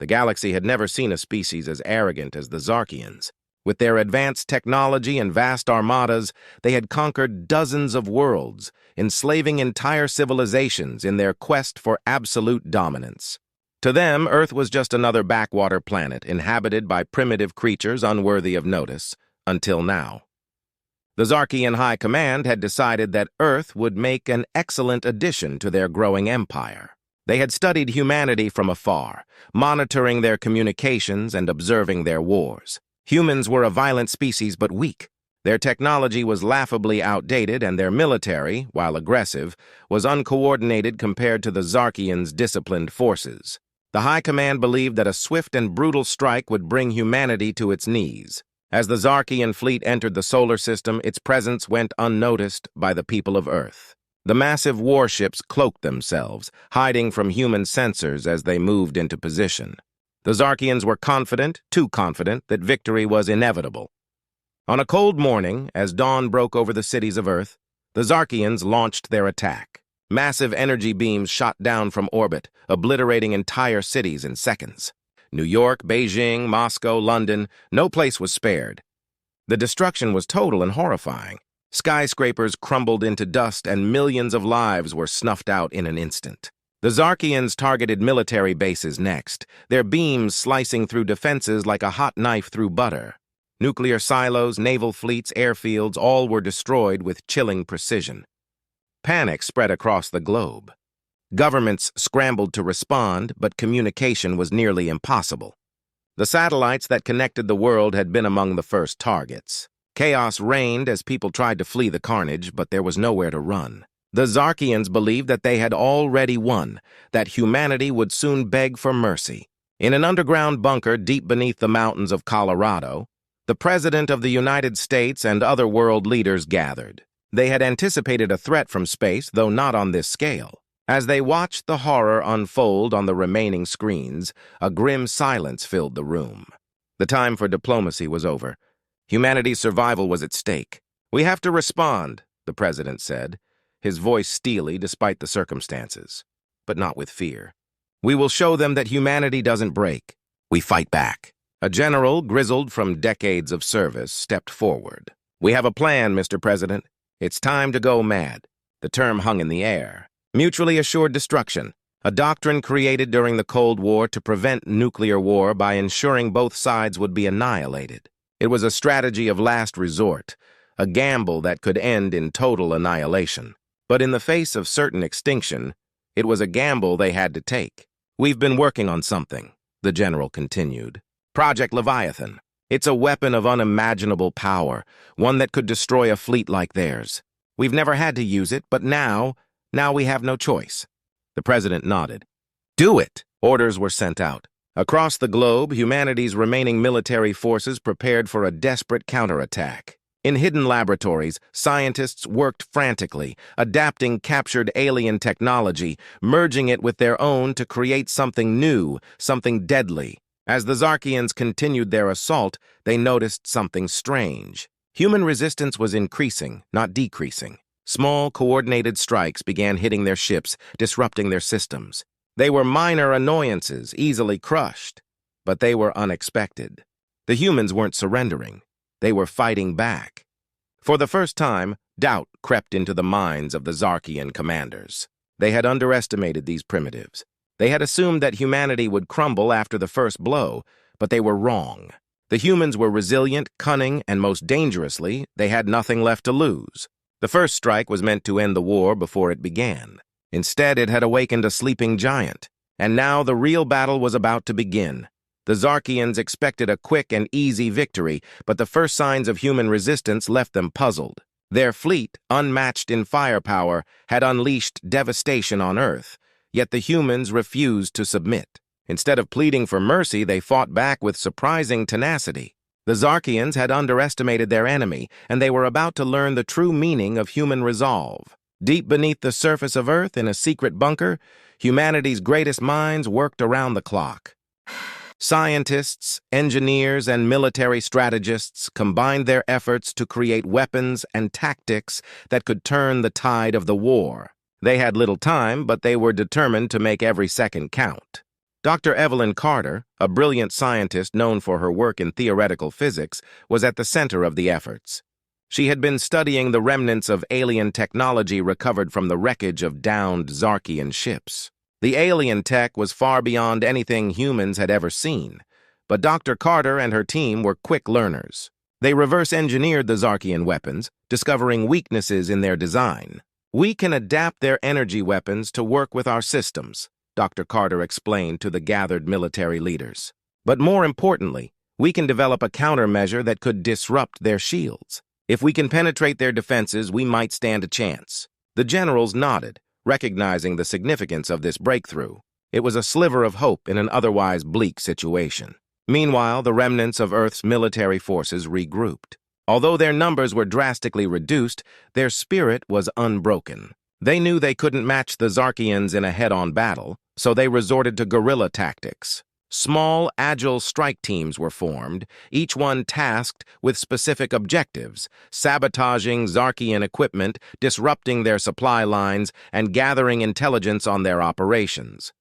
The galaxy had never seen a species as arrogant as the Zarkians. With their advanced technology and vast armadas, they had conquered dozens of worlds, enslaving entire civilizations in their quest for absolute dominance. To them, Earth was just another backwater planet inhabited by primitive creatures unworthy of notice, until now. The Zarkian High Command had decided that Earth would make an excellent addition to their growing empire. They had studied humanity from afar, monitoring their communications and observing their wars. Humans were a violent species but weak. Their technology was laughably outdated, and their military, while aggressive, was uncoordinated compared to the Zarkians' disciplined forces. The High Command believed that a swift and brutal strike would bring humanity to its knees. As the Zarkian fleet entered the solar system, its presence went unnoticed by the people of Earth. The massive warships cloaked themselves, hiding from human sensors as they moved into position. The Zarkians were confident, too confident, that victory was inevitable. On a cold morning, as dawn broke over the cities of Earth, the Zarkians launched their attack. Massive energy beams shot down from orbit, obliterating entire cities in seconds. New York, Beijing, Moscow, London, no place was spared. The destruction was total and horrifying. Skyscrapers crumbled into dust and millions of lives were snuffed out in an instant. The Zarkians targeted military bases next, their beams slicing through defenses like a hot knife through butter. Nuclear silos, naval fleets, airfields, all were destroyed with chilling precision. Panic spread across the globe. Governments scrambled to respond, but communication was nearly impossible. The satellites that connected the world had been among the first targets. Chaos reigned as people tried to flee the carnage, but there was nowhere to run. The Zarkians believed that they had already won, that humanity would soon beg for mercy. In an underground bunker deep beneath the mountains of Colorado, the President of the United States and other world leaders gathered. They had anticipated a threat from space, though not on this scale. As they watched the horror unfold on the remaining screens, a grim silence filled the room. The time for diplomacy was over. Humanity's survival was at stake. "We have to respond," the President said, his voice steely despite the circumstances, but not with fear. "We will show them that humanity doesn't break. We fight back." A general, grizzled from decades of service, stepped forward. "We have a plan, Mr. President. It's time to go mad." The term hung in the air. Mutually assured destruction, a doctrine created during the Cold War to prevent nuclear war by ensuring both sides would be annihilated. It was a strategy of last resort, a gamble that could end in total annihilation. But in the face of certain extinction, it was a gamble they had to take. "We've been working on something," the general continued. "Project Leviathan. It's a weapon of unimaginable power, one that could destroy a fleet like theirs. We've never had to use it, but now we have no choice." The president nodded. "Do it!" Orders were sent out. Across the globe, humanity's remaining military forces prepared for a desperate counterattack. In hidden laboratories, scientists worked frantically, adapting captured alien technology, merging it with their own to create something new, something deadly. As the Zarkians continued their assault, they noticed something strange. Human resistance was increasing, not decreasing. Small, coordinated strikes began hitting their ships, disrupting their systems. They were minor annoyances, easily crushed, but they were unexpected. The humans weren't surrendering. They were fighting back. For the first time, doubt crept into the minds of the Zarkian commanders. They had underestimated these primitives. They had assumed that humanity would crumble after the first blow, but they were wrong. The humans were resilient, cunning, and most dangerously, they had nothing left to lose. The first strike was meant to end the war before it began. Instead, it had awakened a sleeping giant, and now the real battle was about to begin. The Zarkians expected a quick and easy victory, but the first signs of human resistance left them puzzled. Their fleet, unmatched in firepower, had unleashed devastation on Earth, yet the humans refused to submit. Instead of pleading for mercy, they fought back with surprising tenacity. The Zarkians had underestimated their enemy, and they were about to learn the true meaning of human resolve. Deep beneath the surface of Earth, in a secret bunker, humanity's greatest minds worked around the clock. Scientists, engineers, and military strategists combined their efforts to create weapons and tactics that could turn the tide of the war. They had little time, but they were determined to make every second count. Dr. Evelyn Carter, a brilliant scientist known for her work in theoretical physics, was at the center of the efforts. She had been studying the remnants of alien technology recovered from the wreckage of downed Zarkian ships. The alien tech was far beyond anything humans had ever seen, but Dr. Carter and her team were quick learners. They reverse-engineered the Zarkian weapons, discovering weaknesses in their design. "We can adapt their energy weapons to work with our systems," Dr. Carter explained to the gathered military leaders. "But more importantly, we can develop a countermeasure that could disrupt their shields. If we can penetrate their defenses, we might stand a chance." The generals nodded, recognizing the significance of this breakthrough. It was a sliver of hope in an otherwise bleak situation. Meanwhile, the remnants of Earth's military forces regrouped. Although their numbers were drastically reduced, their spirit was unbroken. They knew they couldn't match the Zarkians in a head-on battle, so they resorted to guerrilla tactics. Small, agile strike teams were formed, each one tasked with specific objectives, sabotaging Zarkian equipment, disrupting their supply lines, and gathering intelligence on their operations.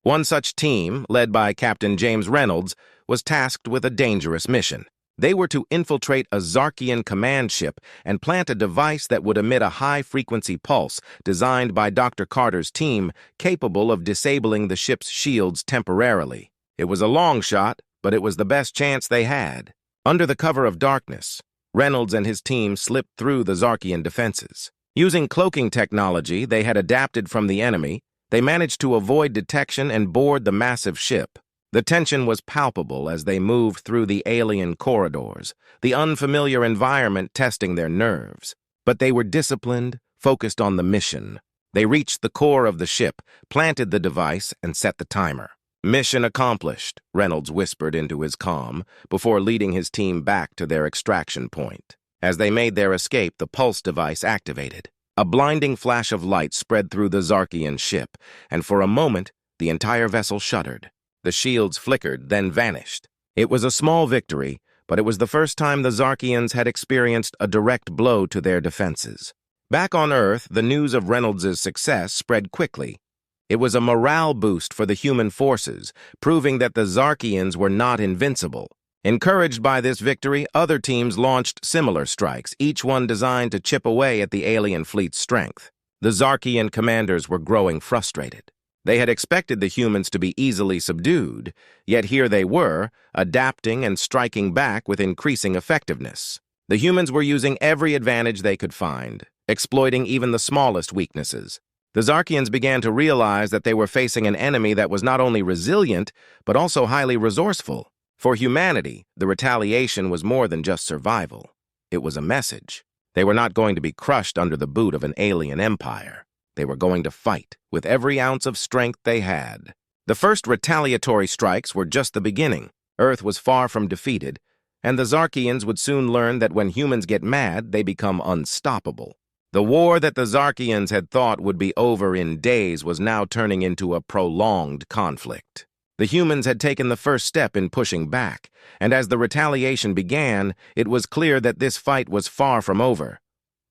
One such team, led by Captain James Reynolds, was tasked with a dangerous mission. They were to infiltrate a Zarkian command ship and plant a device that would emit a high-frequency pulse designed by Dr. Carter's team, capable of disabling the ship's shields temporarily. It was a long shot, but it was the best chance they had. Under the cover of darkness, Reynolds and his team slipped through the Zarkian defenses. Using cloaking technology they had adapted from the enemy, they managed to avoid detection and board the massive ship. The tension was palpable as they moved through the alien corridors, the unfamiliar environment testing their nerves. But they were disciplined, focused on the mission. They reached the core of the ship, planted the device, and set the timer. "Mission accomplished," Reynolds whispered into his comm, before leading his team back to their extraction point. As they made their escape, the pulse device activated. A blinding flash of light spread through the Zarkian ship, and for a moment, the entire vessel shuddered. The shields flickered, then vanished. It was a small victory, but it was the first time the Zarkians had experienced a direct blow to their defenses. Back on Earth, the news of Reynolds' success spread quickly. It was a morale boost for the human forces, proving that the Zarkians were not invincible. Encouraged by this victory, other teams launched similar strikes, each one designed to chip away at the alien fleet's strength. The Zarkian commanders were growing frustrated. They had expected the humans to be easily subdued, yet here they were, adapting and striking back with increasing effectiveness. The humans were using every advantage they could find, exploiting even the smallest weaknesses. The Zarkians began to realize that they were facing an enemy that was not only resilient, but also highly resourceful. For humanity, the retaliation was more than just survival. It was a message. They were not going to be crushed under the boot of an alien empire. They were going to fight with every ounce of strength they had. The first retaliatory strikes were just the beginning. Earth was far from defeated, and the Zarkians would soon learn that when humans get mad, they become unstoppable. The war that the Zarkians had thought would be over in days was now turning into a prolonged conflict. The humans had taken the first step in pushing back, and as the retaliation began, it was clear that this fight was far from over.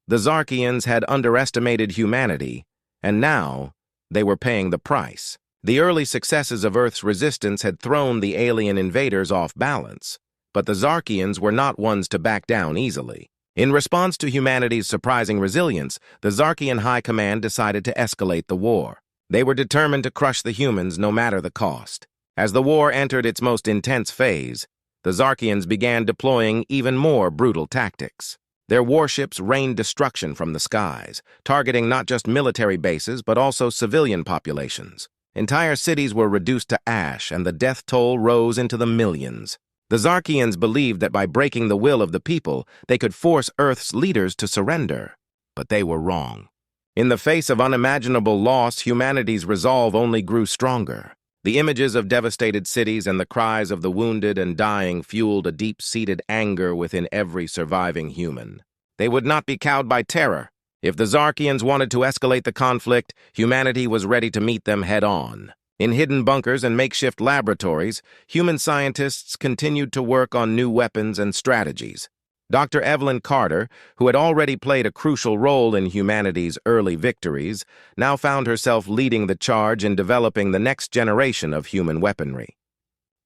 The Zarkians had underestimated humanity, and now they were paying the price. The early successes of Earth's resistance had thrown the alien invaders off balance, but the Zarkians were not ones to back down easily. In response to humanity's surprising resilience, the Zarkian High Command decided to escalate the war. They were determined to crush the humans no matter the cost. As the war entered its most intense phase, the Zarkians began deploying even more brutal tactics. Their warships rained destruction from the skies, targeting not just military bases but also civilian populations. Entire cities were reduced to ash, and the death toll rose into the millions. The Zarkians believed that by breaking the will of the people, they could force Earth's leaders to surrender. But they were wrong. In the face of unimaginable loss, humanity's resolve only grew stronger. The images of devastated cities and the cries of the wounded and dying fueled a deep-seated anger within every surviving human. They would not be cowed by terror. If the Zarkians wanted to escalate the conflict, humanity was ready to meet them head-on. In hidden bunkers and makeshift laboratories, human scientists continued to work on new weapons and strategies. Dr. Evelyn Carter, who had already played a crucial role in humanity's early victories, now found herself leading the charge in developing the next generation of human weaponry.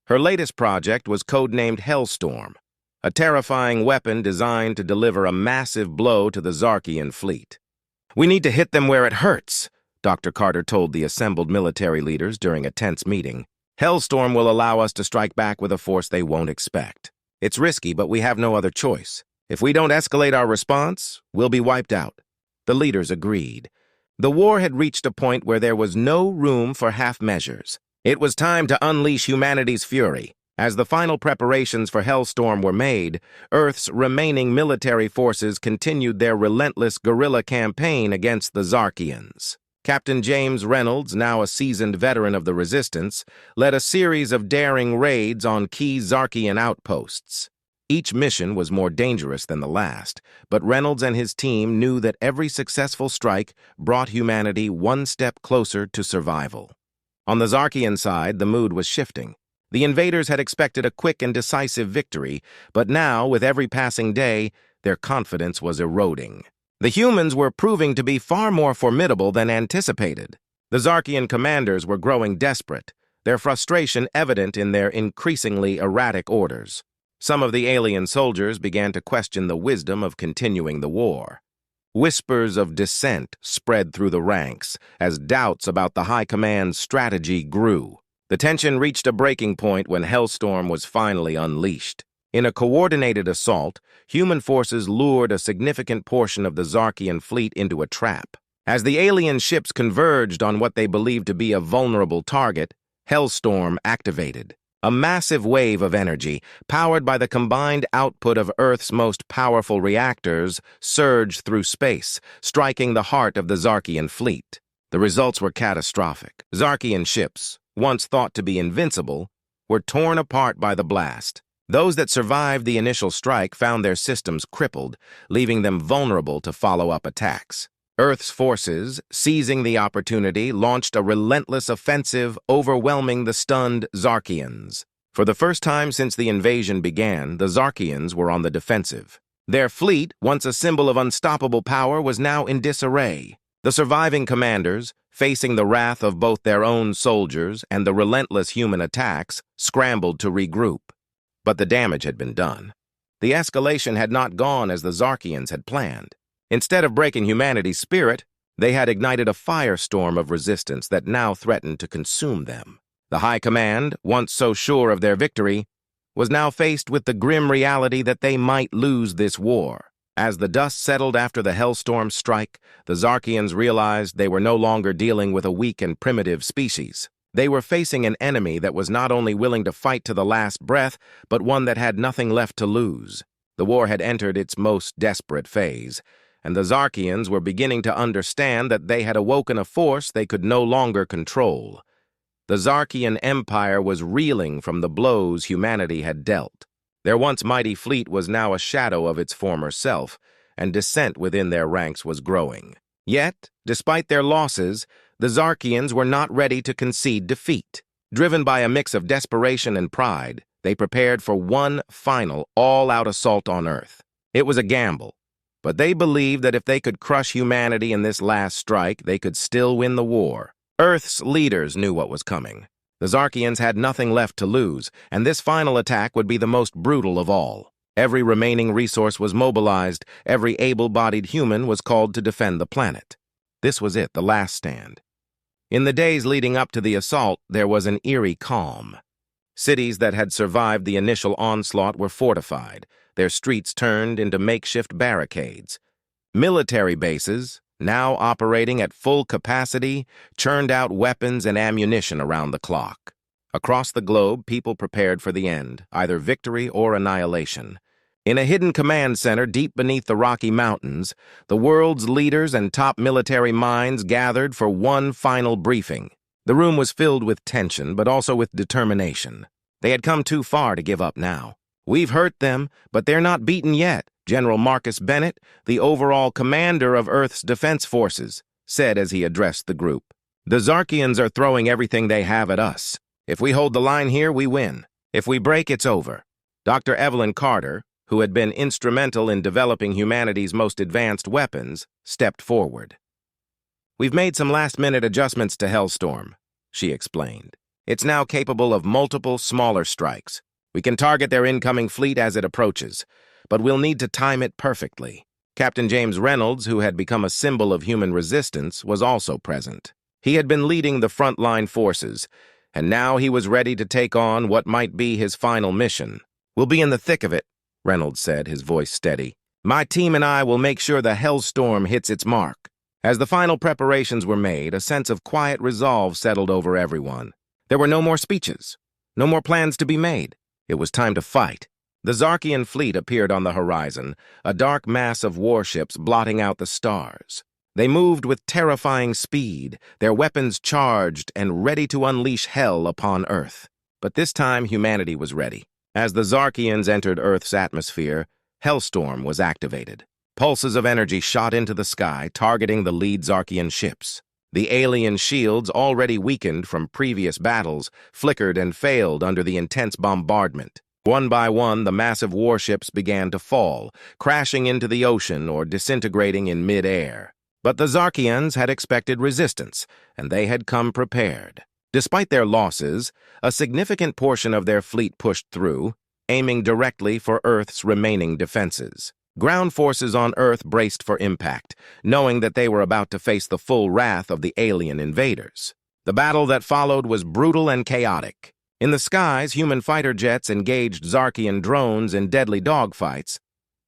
Her latest project was codenamed Hellstorm, a terrifying weapon designed to deliver a massive blow to the Zarkian fleet. "We need to hit them where it hurts," Dr. Carter told the assembled military leaders during a tense meeting. "Hellstorm will allow us to strike back with a force they won't expect. It's risky, but we have no other choice. If we don't escalate our response, we'll be wiped out." The leaders agreed. The war had reached a point where there was no room for half measures. It was time to unleash humanity's fury. As the final preparations for Hellstorm were made, Earth's remaining military forces continued their relentless guerrilla campaign against the Zarkians. Captain James Reynolds, now a seasoned veteran of the Resistance, led a series of daring raids on key Zarkian outposts. Each mission was more dangerous than the last, but Reynolds and his team knew that every successful strike brought humanity one step closer to survival. On the Zarkian side, the mood was shifting. The invaders had expected a quick and decisive victory, but now, with every passing day, their confidence was eroding. The humans were proving to be far more formidable than anticipated. The Zarkian commanders were growing desperate, their frustration evident in their increasingly erratic orders. Some of the alien soldiers began to question the wisdom of continuing the war. Whispers of dissent spread through the ranks as doubts about the High Command's strategy grew. The tension reached a breaking point when Hellstorm was finally unleashed. In a coordinated assault, human forces lured a significant portion of the Zarkian fleet into a trap. As the alien ships converged on what they believed to be a vulnerable target, Hellstorm activated. A massive wave of energy, powered by the combined output of Earth's most powerful reactors, surged through space, striking the heart of the Zarkian fleet. The results were catastrophic. Zarkian ships, once thought to be invincible, were torn apart by the blast. Those that survived the initial strike found their systems crippled, leaving them vulnerable to follow-up attacks. Earth's forces, seizing the opportunity, launched a relentless offensive, overwhelming the stunned Zarkians. For the first time since the invasion began, the Zarkians were on the defensive. Their fleet, once a symbol of unstoppable power, was now in disarray. The surviving commanders, facing the wrath of both their own soldiers and the relentless human attacks, scrambled to regroup. But the damage had been done. The escalation had not gone as the Zarkians had planned. Instead of breaking humanity's spirit, they had ignited a firestorm of resistance that now threatened to consume them. The High Command, once so sure of their victory, was now faced with the grim reality that they might lose this war. As the dust settled after the Hellstorm strike, the Zarkians realized they were no longer dealing with a weak and primitive species. They were facing an enemy that was not only willing to fight to the last breath, but one that had nothing left to lose. The war had entered its most desperate phase, and the Zarkians were beginning to understand that they had awoken a force they could no longer control. The Zarkian Empire was reeling from the blows humanity had dealt. Their once mighty fleet was now a shadow of its former self, and dissent within their ranks was growing. Yet, despite their losses, the Zarkians were not ready to concede defeat. Driven by a mix of desperation and pride, they prepared for one final, all-out assault on Earth. It was a gamble, but they believed that if they could crush humanity in this last strike, they could still win the war. Earth's leaders knew what was coming. The Zarkians had nothing left to lose, and this final attack would be the most brutal of all. Every remaining resource was mobilized, every able-bodied human was called to defend the planet. This was it, the last stand. In the days leading up to the assault, there was an eerie calm. Cities that had survived the initial onslaught were fortified, their streets turned into makeshift barricades. Military bases, now operating at full capacity, churned out weapons and ammunition around the clock. Across the globe, people prepared for the end, either victory or annihilation. In a hidden command center deep beneath the Rocky Mountains, the world's leaders and top military minds gathered for one final briefing. The room was filled with tension, but also with determination. They had come too far to give up now. "We've hurt them, but they're not beaten yet," General Marcus Bennett, the overall commander of Earth's defense forces, said as he addressed the group. "The Zarkians are throwing everything they have at us. If we hold the line here, we win. If we break, it's over." Dr. Evelyn Carter, who had been instrumental in developing humanity's most advanced weapons, stepped forward. "We've made some last-minute adjustments to Hellstorm," she explained. "It's now capable of multiple smaller strikes. We can target their incoming fleet as it approaches, but we'll need to time it perfectly." Captain James Reynolds, who had become a symbol of human resistance, was also present. He had been leading the frontline forces, and now he was ready to take on what might be his final mission. "We'll be in the thick of it," Reynolds said, his voice steady. "My team and I will make sure the Hellstorm hits its mark." As the final preparations were made, a sense of quiet resolve settled over everyone. There were no more speeches, no more plans to be made. It was time to fight. The Zarkian fleet appeared on the horizon, a dark mass of warships blotting out the stars. They moved with terrifying speed, their weapons charged and ready to unleash hell upon Earth. But this time, humanity was ready. As the Zarkians entered Earth's atmosphere, Hellstorm was activated. Pulses of energy shot into the sky, targeting the lead Zarkian ships. The alien shields, already weakened from previous battles, flickered and failed under the intense bombardment. One by one, the massive warships began to fall, crashing into the ocean or disintegrating in mid-air. But the Zarkians had expected resistance, and they had come prepared. Despite their losses, a significant portion of their fleet pushed through, aiming directly for Earth's remaining defenses. Ground forces on Earth braced for impact, knowing that they were about to face the full wrath of the alien invaders. The battle that followed was brutal and chaotic. In the skies, human fighter jets engaged Zarkian drones in deadly dogfights,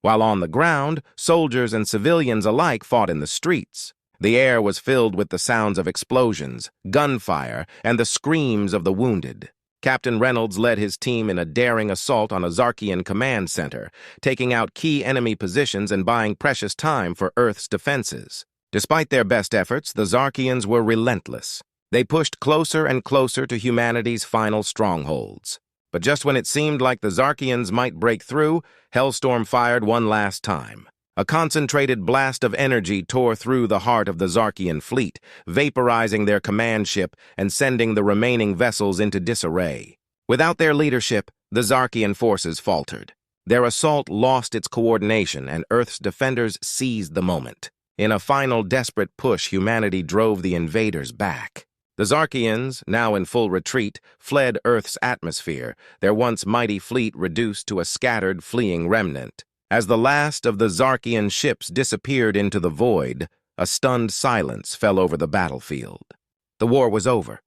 while on the ground, soldiers and civilians alike fought in the streets. The air was filled with the sounds of explosions, gunfire, and the screams of the wounded. Captain Reynolds led his team in a daring assault on a Zarkian command center, taking out key enemy positions and buying precious time for Earth's defenses. Despite their best efforts, the Zarkians were relentless. They pushed closer and closer to humanity's final strongholds. But just when it seemed like the Zarkians might break through, Hellstorm fired one last time. A concentrated blast of energy tore through the heart of the Zarkian fleet, vaporizing their command ship and sending the remaining vessels into disarray. Without their leadership, the Zarkian forces faltered. Their assault lost its coordination, and Earth's defenders seized the moment. In a final desperate push, humanity drove the invaders back. The Zarkians, now in full retreat, fled Earth's atmosphere, their once mighty fleet reduced to a scattered, fleeing remnant. As the last of the Zarkian ships disappeared into the void, a stunned silence fell over the battlefield. The war was over.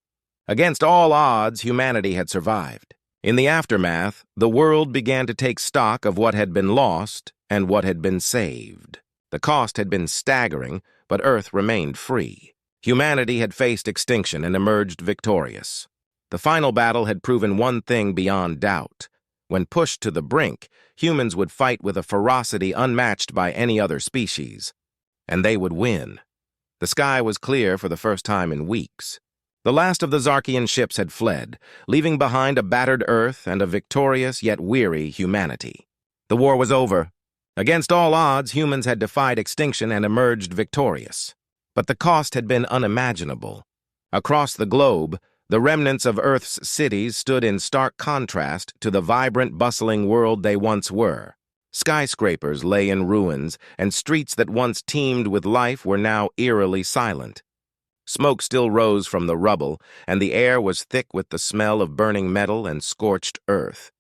Against all odds, humanity had survived. In the aftermath, the world began to take stock of what had been lost and what had been saved. The cost had been staggering, but Earth remained free. Humanity had faced extinction and emerged victorious. The final battle had proven one thing beyond doubt. When pushed to the brink, humans would fight with a ferocity unmatched by any other species, and they would win. The sky was clear for the first time in weeks. The last of the Zarkian ships had fled, leaving behind a battered Earth and a victorious yet weary humanity. The war was over. Against all odds, humans had defied extinction and emerged victorious. But the cost had been unimaginable. Across the globe, the remnants of Earth's cities stood in stark contrast to the vibrant, bustling world they once were. Skyscrapers lay in ruins, and streets that once teemed with life were now eerily silent. Smoke still rose from the rubble, and the air was thick with the smell of burning metal and scorched earth.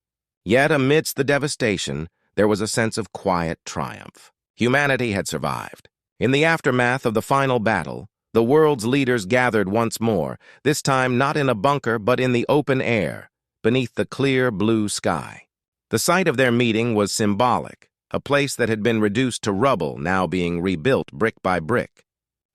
Yet amidst the devastation, there was a sense of quiet triumph. Humanity had survived. In the aftermath of the final battle, the world's leaders gathered once more, this time not in a bunker but in the open air, beneath the clear blue sky. The site of their meeting was symbolic, a place that had been reduced to rubble now being rebuilt brick by brick.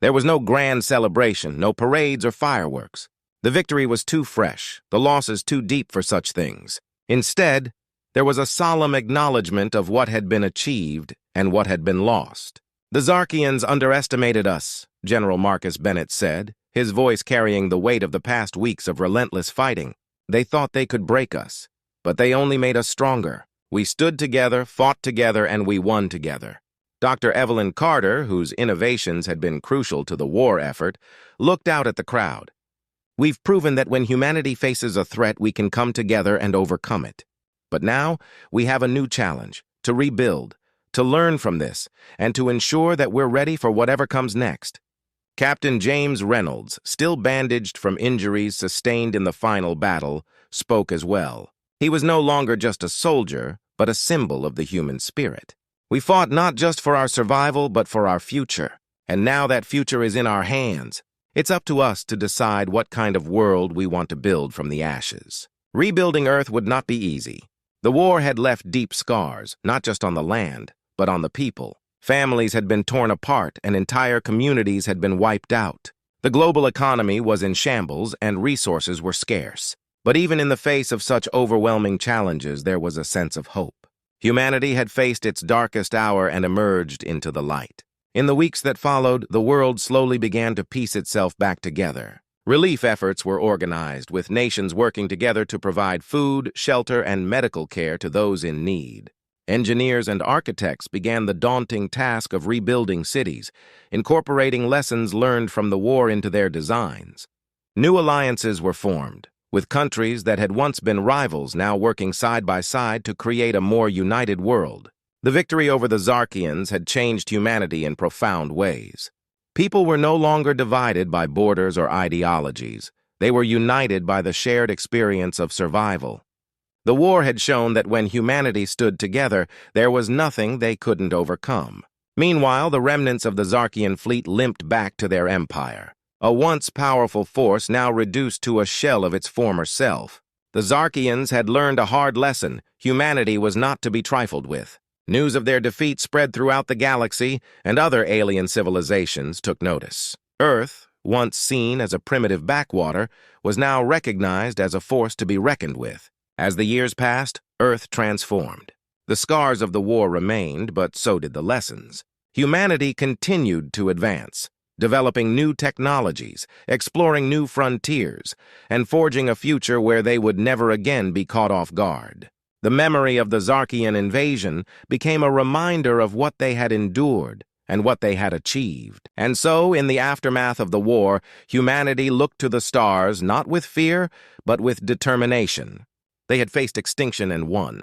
There was no grand celebration, no parades or fireworks. The victory was too fresh, the losses too deep for such things. Instead, there was a solemn acknowledgement of what had been achieved and what had been lost. "The Zarkians underestimated us," General Marcus Bennett said, his voice carrying the weight of the past weeks of relentless fighting. "They thought they could break us, but they only made us stronger. We stood together, fought together, and we won together." Dr. Evelyn Carter, whose innovations had been crucial to the war effort, looked out at the crowd. "We've proven that when humanity faces a threat, we can come together and overcome it. But now, we have a new challenge. to rebuild, to learn from this, and to ensure that we're ready for whatever comes next. Captain James Reynolds, still bandaged from injuries sustained in the final battle, spoke as well. He was no longer just a soldier, but a symbol of the human spirit. We fought not just for our survival, but for our future. And now that future is in our hands. It's up to us to decide what kind of world we want to build from the ashes. Rebuilding Earth would not be easy. The war had left deep scars, not just on the land, but on the people. Families had been torn apart and entire communities had been wiped out. The global economy was in shambles and resources were scarce. But even in the face of such overwhelming challenges, there was a sense of hope. Humanity had faced its darkest hour and emerged into the light. In the weeks that followed, the world slowly began to piece itself back together. Relief efforts were organized, with nations working together to provide food, shelter, and medical care to those in need. Engineers and architects began the daunting task of rebuilding cities, incorporating lessons learned from the war into their designs. New alliances were formed, with countries that had once been rivals now working side by side to create a more united world. The victory over the Zarkians had changed humanity in profound ways. People were no longer divided by borders or ideologies. They were united by the shared experience of survival. The war had shown that when humanity stood together, there was nothing they couldn't overcome. Meanwhile, the remnants of the Zarkian fleet limped back to their empire. A once powerful force now reduced to a shell of its former self. The Zarkians had learned a hard lesson. Humanity was not to be trifled with. News of their defeat spread throughout the galaxy, and other alien civilizations took notice. Earth, once seen as a primitive backwater, was now recognized as a force to be reckoned with. As the years passed, Earth transformed. The scars of the war remained, but so did the lessons. Humanity continued to advance, developing new technologies, exploring new frontiers, and forging a future where they would never again be caught off guard. The memory of the Zarkian invasion became a reminder of what they had endured and what they had achieved. And so, in the aftermath of the war, humanity looked to the stars not with fear, but with determination. They had faced extinction and won.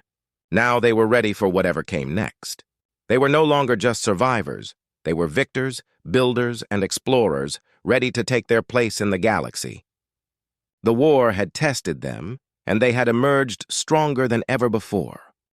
Now they were ready for whatever came next. They were no longer just survivors. They were victors, builders, and explorers, ready to take their place in the galaxy. The war had tested them, and they had emerged stronger than ever before.